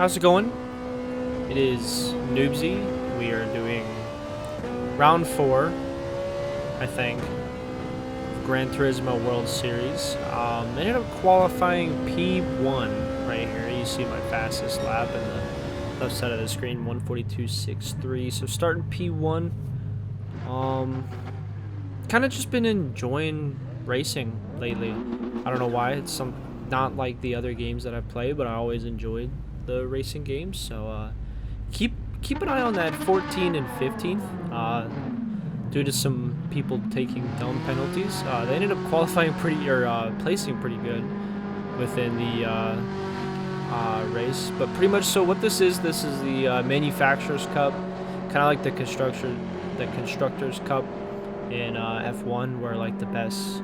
how's it going? It is Noobsy. We are doing round 4, I think, of Gran Turismo World Series. Ended up qualifying P1 right here. You see my fastest lap in the left side of the screen, 1:42.63. So starting P1. Kind of just been enjoying racing lately. I don't know why. It's not like the other games that I play, but I always enjoyed the racing games. So keep an eye on that 14 and 15th. Due to some people taking dumb penalties, they ended up qualifying placing pretty good within the race. But pretty much, so what this is the Manufacturers Cup, kind of like the Constructors Cup in F1, where like the best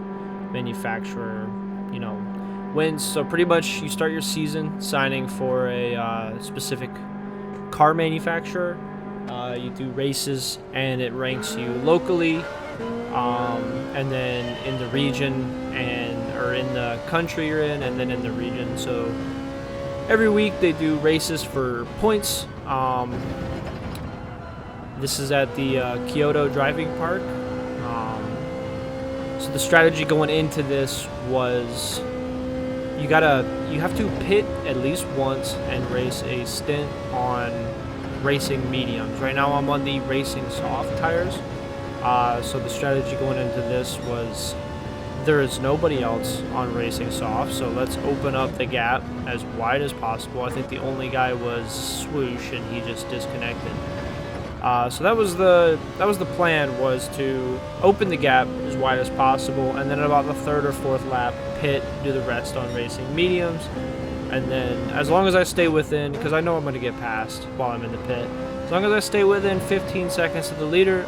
manufacturer, wins. So pretty much, you start your season signing for a specific car manufacturer. You do races, and it ranks you locally, and then in the region, or in the country you're in, and then in the region. So every week they do races for points. This is at the Kyoto Driving Park. So the strategy going into this was you have to pit at least once and race a stint on racing mediums. Right now I'm on the racing soft tires. So the strategy going into this was there is nobody else on racing soft, so let's open up the gap as wide as possible. I think the only guy was Swoosh, and he just disconnected. So that was the plan, was to open the gap as wide as possible, and then about the third or fourth lap, pit, do the rest on racing mediums, and then as long as I stay within, because I know I'm going to get passed while I'm in the pit, as long as I stay within 15 seconds of the leader,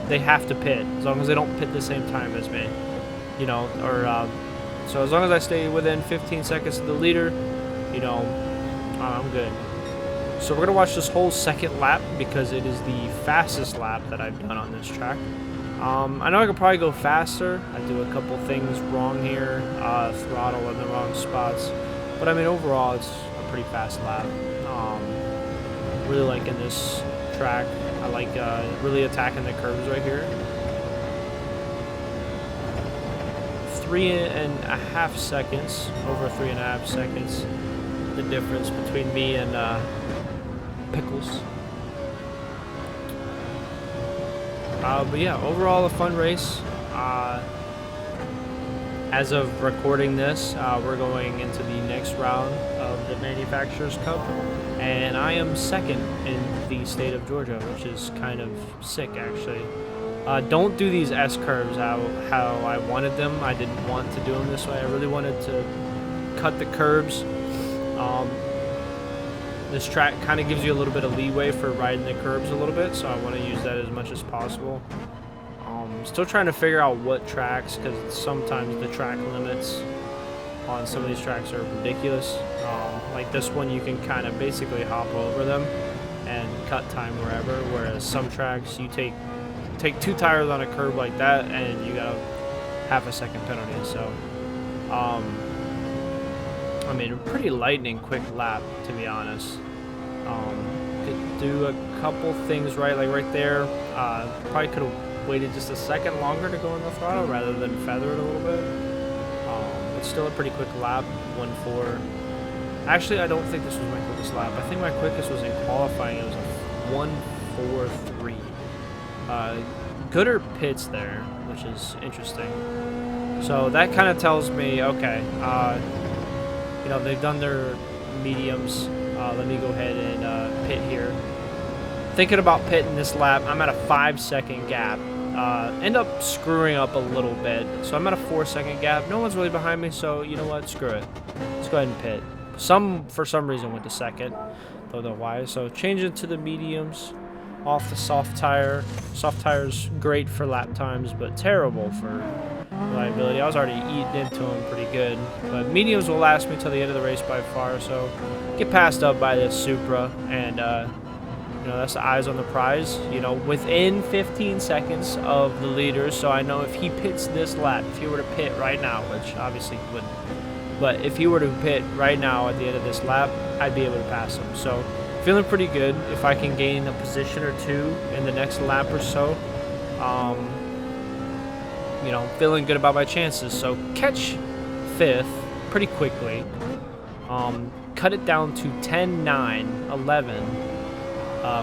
they have to pit, as long as they don't pit the same time as me, so as long as I stay within 15 seconds of the leader, I'm good. So we're going to watch this whole second lap because it is the fastest lap that I've done on this track. I know I could probably go faster. I do a couple things wrong here, throttle in the wrong spots. But I mean, overall, it's a pretty fast lap. Really liking this track. I like really attacking the curves right here. 3.5 seconds, over 3.5 seconds, the difference between me and Pickles. But yeah, overall a fun race. As of recording this, we're going into the next round of the Manufacturers Cup, and I am second in the state of Georgia, which is kind of sick, actually. Don't do these S curves how I wanted them. I didn't want to do them this way. I really wanted to cut the curbs. This track kind of gives you a little bit of leeway for riding the curbs a little bit, so I want to use that as much as possible. Still trying to figure out what tracks, because sometimes the track limits on some of these tracks are ridiculous. Like this one, you can kind of basically hop over them and cut time wherever, whereas some tracks you take 2 tires on a curb like that and you got a ½ second penalty. So I mean, a pretty lightning quick lap, to be honest. Could do a couple things right, like right there. Probably could have waited just a second longer to go on the throttle rather than feather it a little bit. It's still a pretty quick lap, 1:4. Actually, I don't think this was my quickest lap. I think my quickest was in qualifying. It was a 1:43. Gooder pits there, which is interesting. So that kind of tells me, okay, they've done their mediums. Let me go ahead and pit here. Thinking about pitting this lap, I'm at a 5-second gap. End up screwing up a little bit. So I'm at a 4-second gap. No one's really behind me, so you know what? Screw it. Let's go ahead and pit. For some reason went to second. Don't know why. So change it to the mediums. Off the soft tire. Soft tire's great for lap times, but terrible for reliability. I was already eating into them pretty good. But mediums will last me till the end of the race by far, so get passed up by this Supra, and that's the eyes on the prize, within 15 seconds of the leader. So I know if he pits this lap, if he were to pit right now, which obviously he wouldn't, But if he were to pit right now at the end of this lap, I'd be able to pass him. So feeling pretty good. If I can gain a position or two in the next lap or so, you know, feeling good about my chances. So catch 5th pretty quickly. Cut it down to 10, 9, 11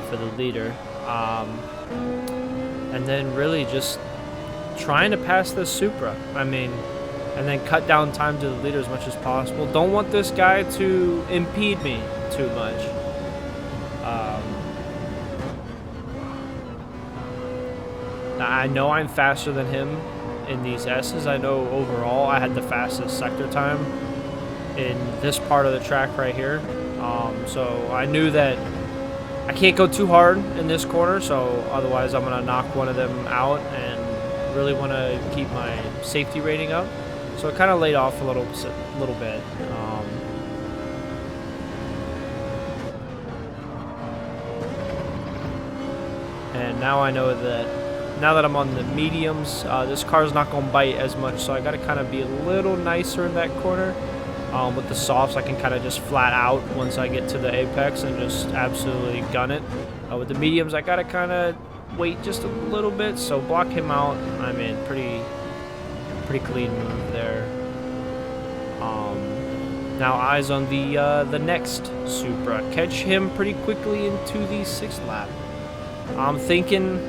for the leader. And then really just trying to pass the Supra. I mean, and then cut down time to the leader as much as possible. Don't want this guy to impede me too much. I know I'm faster than him in these S's. I know overall I had the fastest sector time in this part of the track right here. So I knew that I can't go too hard in this corner, so otherwise I'm going to knock one of them out and really want to keep my safety rating up. So it kind of laid off a little bit. And now I know that now that I'm on the mediums, this car's not going to bite as much, so I got to kind of be a little nicer in that corner. With the softs, I can kind of just flat out once I get to the apex and just absolutely gun it. With the mediums, I got to kind of wait just a little bit, so block him out. I mean, pretty clean move there. Now eyes on the next Supra. Catch him pretty quickly into the 6th lap. I'm thinking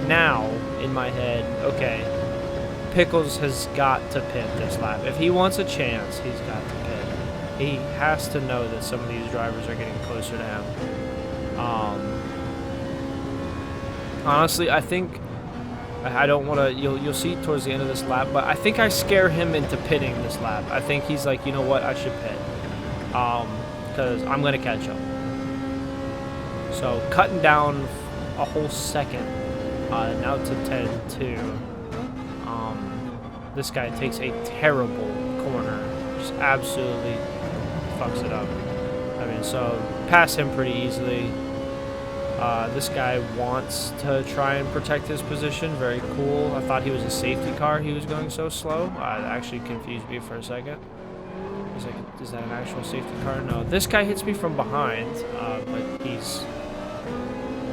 now in my head, okay, Pickles has got to pit this lap. If he wants a chance, he's got to pit. He has to know that some of these drivers are getting closer to him. Honestly, I think I don't want to. You'll see towards the end of this lap, but I think I scare him into pitting this lap. I think he's like, you know what, I should pit, because I'm gonna catch him. So cutting down a whole second, now to 10-2. This guy takes a terrible corner, just absolutely fucks it up. I mean, so pass him pretty easily. This guy wants to try and protect his position. Very cool. I thought he was a safety car. He was going so slow. It actually confused me for a second. I was like, is that an actual safety car? No. This guy hits me from behind, but he's,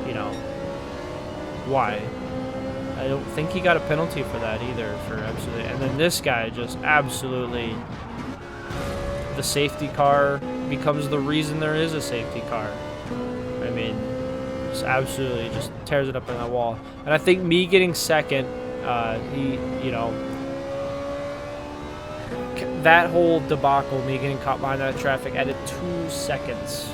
you know, why? I don't think he got a penalty for that either, for absolutely. And then this guy just absolutely, the safety car becomes the reason there is a safety car. I mean, just absolutely just tears it up in that wall. And I think me getting second, you know, that whole debacle, me getting caught behind that traffic, added 2 seconds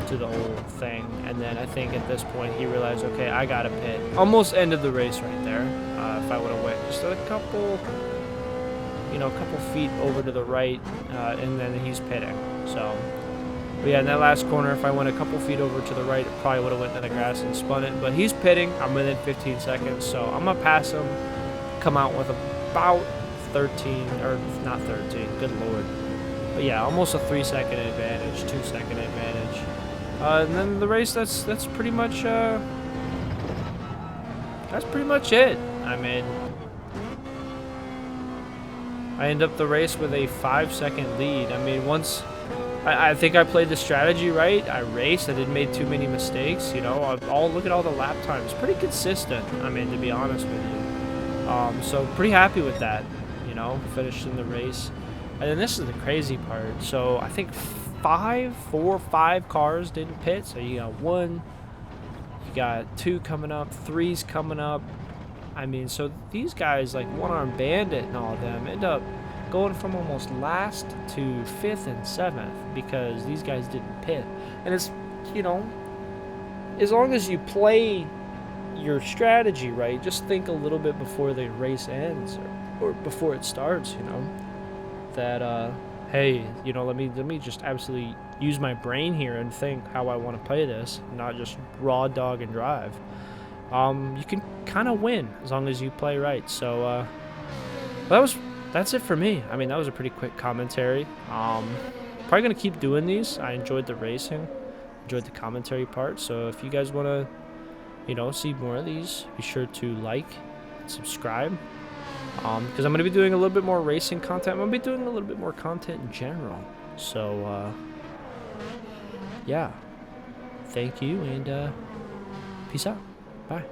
to the whole thing. And then I think at this point he realized, okay, I gotta pit. Almost ended the race right there. If I would have went just a couple, you know, a couple feet over to the right, and then he's pitting. So, but yeah, in that last corner, if I went a couple feet over to the right, it probably would have went to the grass and spun it. But he's pitting. I'm within 15 seconds, so I'm gonna pass him. Come out with about 13, or not 13. Good lord. But yeah, almost a 3-second advantage, 2-second advantage. And then the race, that's pretty much it. I mean, I end up the race with a 5-second lead. I mean, once I think I played the strategy right. I raced. I didn't make too many mistakes. You know, look at all the lap times. Pretty consistent. I mean, to be honest with you. So pretty happy with that. You know, finished in the race. And then this is the crazy part. So I think 4 or 5 cars didn't pit. So you got 1, you got 2 coming up, 3's coming up. I mean, so these guys, like One Arm Bandit and all of them, end up going from almost last to 5th and 7th because these guys didn't pit. And it's, you know, as long as you play your strategy right, just think a little bit before the race ends or before it starts, you know, that hey, you know, let me just absolutely use my brain here and think how I want to play this, not just raw dog and drive. You can kind of win as long as you play right. So that's it for me. I mean, that was a pretty quick commentary. Probably gonna keep doing these. I enjoyed the racing, enjoyed the commentary part. So if you guys want to, you know, see more of these, be sure to like and subscribe. because I'm going to be doing a little bit more racing content. I'm going to be doing a little bit more content in general. So, yeah. Thank you, and peace out. Bye.